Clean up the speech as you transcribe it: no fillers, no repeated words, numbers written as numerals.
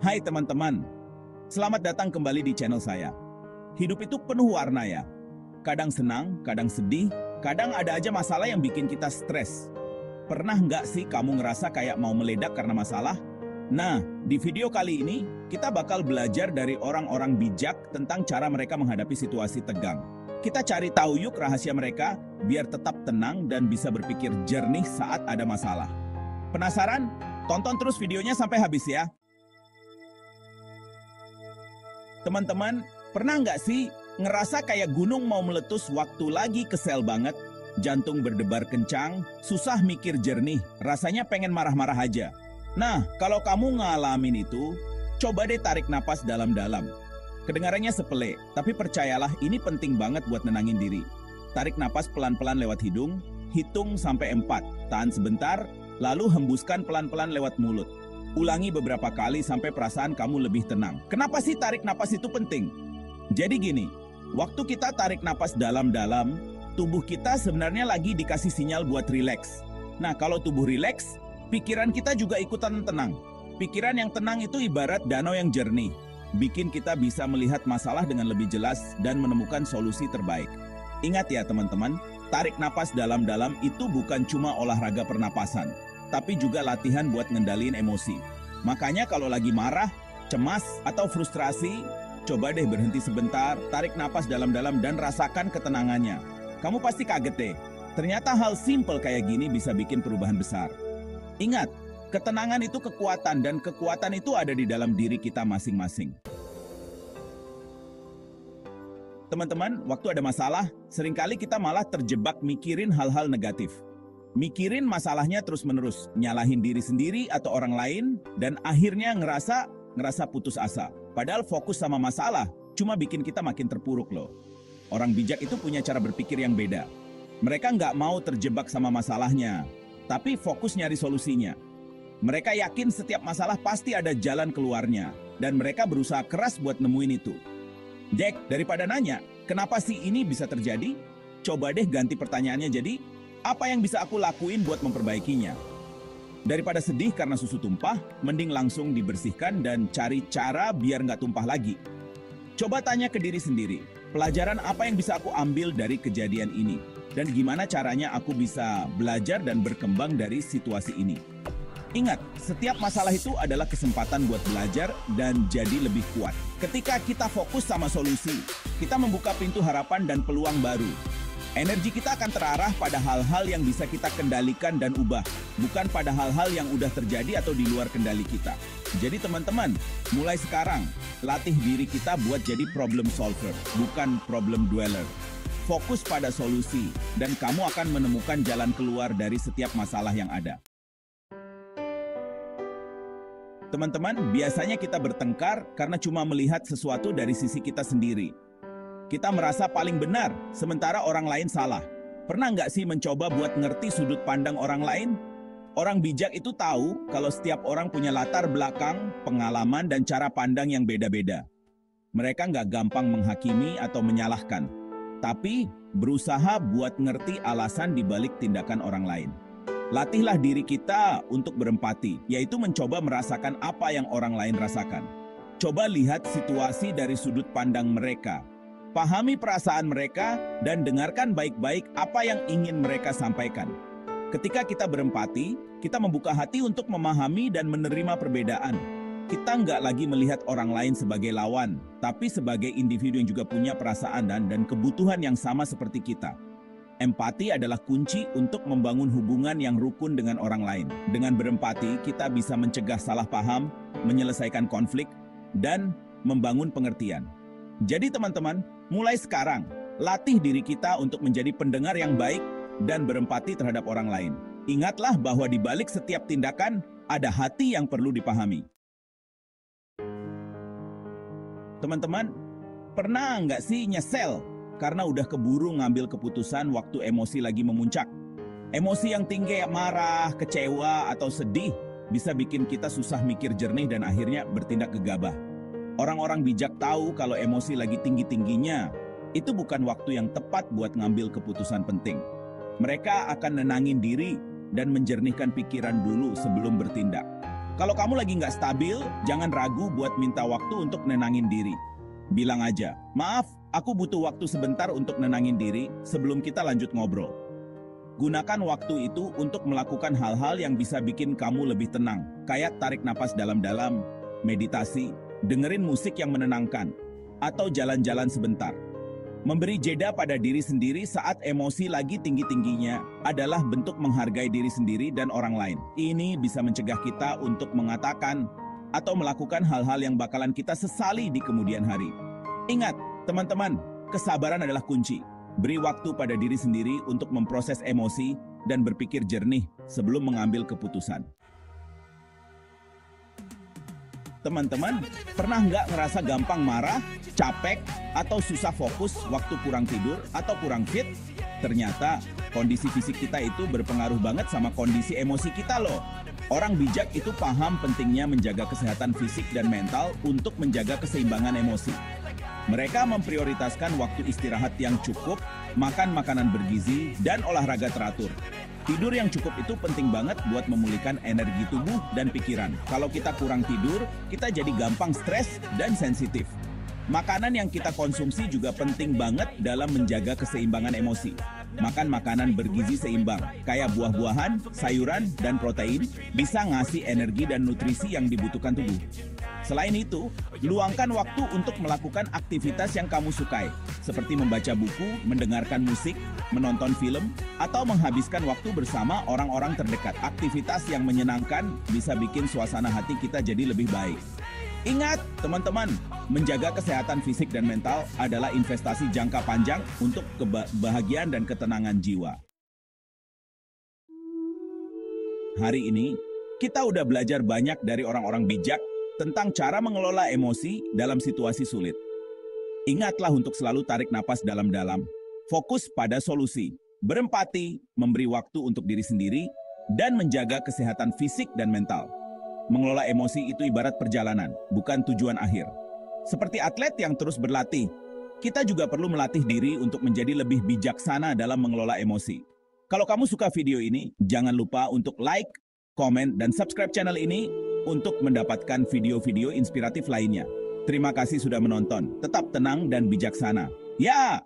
Hai teman-teman, selamat datang kembali di channel saya. Hidup itu penuh warna ya. Kadang senang, kadang sedih, kadang ada aja masalah yang bikin kita stres. Pernah nggak sih kamu ngerasa kayak mau meledak karena masalah? Nah, di video kali ini, kita bakal belajar dari orang-orang bijak tentang cara mereka menghadapi situasi tegang. Kita cari tahu yuk rahasia mereka, biar tetap tenang dan bisa berpikir jernih saat ada masalah. Penasaran? Tonton terus videonya sampai habis ya. Teman-teman, pernah nggak sih ngerasa kayak gunung mau meletus waktu lagi kesel banget? Jantung berdebar kencang, susah mikir jernih, rasanya pengen marah-marah aja. Nah, kalau kamu ngalamin itu, coba deh tarik napas dalam-dalam. Kedengarannya sepele, tapi percayalah ini penting banget buat nenangin diri. Tarik napas pelan-pelan lewat hidung, hitung sampai 4, tahan sebentar, lalu hembuskan pelan-pelan lewat mulut. Ulangi beberapa kali sampai perasaan kamu lebih tenang. Kenapa sih tarik napas itu penting? Jadi gini, waktu kita tarik napas dalam-dalam, tubuh kita sebenarnya lagi dikasih sinyal buat rileks. Nah, kalau tubuh rileks, pikiran kita juga ikutan tenang. Pikiran yang tenang itu ibarat danau yang jernih, bikin kita bisa melihat masalah dengan lebih jelas dan menemukan solusi terbaik. Ingat ya teman-teman, tarik napas dalam-dalam itu bukan cuma olahraga pernapasan, tapi juga latihan buat ngendaliin emosi. Makanya kalau lagi marah, cemas, atau frustrasi, coba deh berhenti sebentar, tarik napas dalam-dalam dan rasakan ketenangannya. Kamu pasti kaget deh, ternyata hal simple kayak gini bisa bikin perubahan besar. Ingat, ketenangan itu kekuatan dan kekuatan itu ada di dalam diri kita masing-masing. Teman-teman, waktu ada masalah, seringkali kita malah terjebak mikirin hal-hal negatif. Mikirin masalahnya terus-menerus, nyalahin diri sendiri atau orang lain, dan akhirnya ngerasa putus asa. Padahal fokus sama masalah cuma bikin kita makin terpuruk loh. Orang bijak itu punya cara berpikir yang beda. Mereka nggak mau terjebak sama masalahnya, tapi fokus nyari solusinya. Mereka yakin setiap masalah pasti ada jalan keluarnya, dan mereka berusaha keras buat nemuin itu. Jack, daripada nanya, kenapa sih ini bisa terjadi? Coba deh ganti pertanyaannya jadi, apa yang bisa aku lakuin buat memperbaikinya? Daripada sedih karena susu tumpah, mending langsung dibersihkan dan cari cara biar nggak tumpah lagi. Coba tanya ke diri sendiri, pelajaran apa yang bisa aku ambil dari kejadian ini? Dan gimana caranya aku bisa belajar dan berkembang dari situasi ini? Ingat, setiap masalah itu adalah kesempatan buat belajar dan jadi lebih kuat. Ketika kita fokus sama solusi, kita membuka pintu harapan dan peluang baru. Energi kita akan terarah pada hal-hal yang bisa kita kendalikan dan ubah, bukan pada hal-hal yang udah terjadi atau di luar kendali kita. Jadi teman-teman, mulai sekarang, latih diri kita buat jadi problem solver, bukan problem dweller. Fokus pada solusi, dan kamu akan menemukan jalan keluar dari setiap masalah yang ada. Teman-teman, biasanya kita bertengkar karena cuma melihat sesuatu dari sisi kita sendiri. Kita merasa paling benar, sementara orang lain salah. Pernah nggak sih mencoba buat ngerti sudut pandang orang lain? Orang bijak itu tahu kalau setiap orang punya latar belakang, pengalaman, dan cara pandang yang beda-beda. Mereka nggak gampang menghakimi atau menyalahkan, tapi berusaha buat ngerti alasan dibalik tindakan orang lain. Latihlah diri kita untuk berempati, yaitu mencoba merasakan apa yang orang lain rasakan. Coba lihat situasi dari sudut pandang mereka. Pahami perasaan mereka dan dengarkan baik-baik apa yang ingin mereka sampaikan. Ketika kita berempati, kita membuka hati untuk memahami dan menerima perbedaan. Kita nggak lagi melihat orang lain sebagai lawan, tapi sebagai individu yang juga punya perasaan dan kebutuhan yang sama seperti kita. Empati adalah kunci untuk membangun hubungan yang rukun dengan orang lain. Dengan berempati, kita bisa mencegah salah paham, menyelesaikan konflik, dan membangun pengertian. Jadi teman-teman, mulai sekarang, latih diri kita untuk menjadi pendengar yang baik dan berempati terhadap orang lain. Ingatlah bahwa di balik setiap tindakan, ada hati yang perlu dipahami. Teman-teman, pernah nggak sih nyesel karena udah keburu ngambil keputusan waktu emosi lagi memuncak? Emosi yang tinggi kayak marah, kecewa, atau sedih bisa bikin kita susah mikir jernih dan akhirnya bertindak gegabah. Orang-orang bijak tahu kalau emosi lagi tinggi-tingginya, itu bukan waktu yang tepat buat ngambil keputusan penting. Mereka akan nenangin diri dan menjernihkan pikiran dulu sebelum bertindak. Kalau kamu lagi nggak stabil, jangan ragu buat minta waktu untuk nenangin diri. Bilang aja, maaf, aku butuh waktu sebentar untuk nenangin diri sebelum kita lanjut ngobrol. Gunakan waktu itu untuk melakukan hal-hal yang bisa bikin kamu lebih tenang, kayak tarik napas dalam-dalam, meditasi, dengerin musik yang menenangkan, atau jalan-jalan sebentar. Memberi jeda pada diri sendiri saat emosi lagi tinggi-tingginya adalah bentuk menghargai diri sendiri dan orang lain. Ini bisa mencegah kita untuk mengatakan atau melakukan hal-hal yang bakalan kita sesali di kemudian hari. Ingat, teman-teman, kesabaran adalah kunci. Beri waktu pada diri sendiri untuk memproses emosi dan berpikir jernih sebelum mengambil keputusan. Teman-teman, pernah nggak ngerasa gampang marah, capek, atau susah fokus waktu kurang tidur atau kurang fit? Ternyata kondisi fisik kita itu berpengaruh banget sama kondisi emosi kita loh. Orang bijak itu paham pentingnya menjaga kesehatan fisik dan mental untuk menjaga keseimbangan emosi. Mereka memprioritaskan waktu istirahat yang cukup, makan makanan bergizi, dan olahraga teratur. Tidur yang cukup itu penting banget buat memulihkan energi tubuh dan pikiran. Kalau kita kurang tidur, kita jadi gampang stres dan sensitif. Makanan yang kita konsumsi juga penting banget dalam menjaga keseimbangan emosi. Makan makanan bergizi seimbang, kayak buah-buahan, sayuran, dan protein, bisa ngasih energi dan nutrisi yang dibutuhkan tubuh. Selain itu, luangkan waktu untuk melakukan aktivitas yang kamu sukai, seperti membaca buku, mendengarkan musik, menonton film, atau menghabiskan waktu bersama orang-orang terdekat. Aktivitas yang menyenangkan bisa bikin suasana hati kita jadi lebih baik. Ingat, teman-teman, menjaga kesehatan fisik dan mental adalah investasi jangka panjang untuk kebahagiaan dan ketenangan jiwa. Hari ini, kita udah belajar banyak dari orang-orang bijak tentang cara mengelola emosi dalam situasi sulit. Ingatlah untuk selalu tarik napas dalam-dalam, fokus pada solusi, berempati, memberi waktu untuk diri sendiri, dan menjaga kesehatan fisik dan mental. Mengelola emosi itu ibarat perjalanan, bukan tujuan akhir. Seperti atlet yang terus berlatih, kita juga perlu melatih diri untuk menjadi lebih bijaksana dalam mengelola emosi. Kalau kamu suka video ini, jangan lupa untuk like, komen, dan subscribe channel ini untuk mendapatkan video-video inspiratif lainnya. Terima kasih sudah menonton. Tetap tenang dan bijaksana. Ya!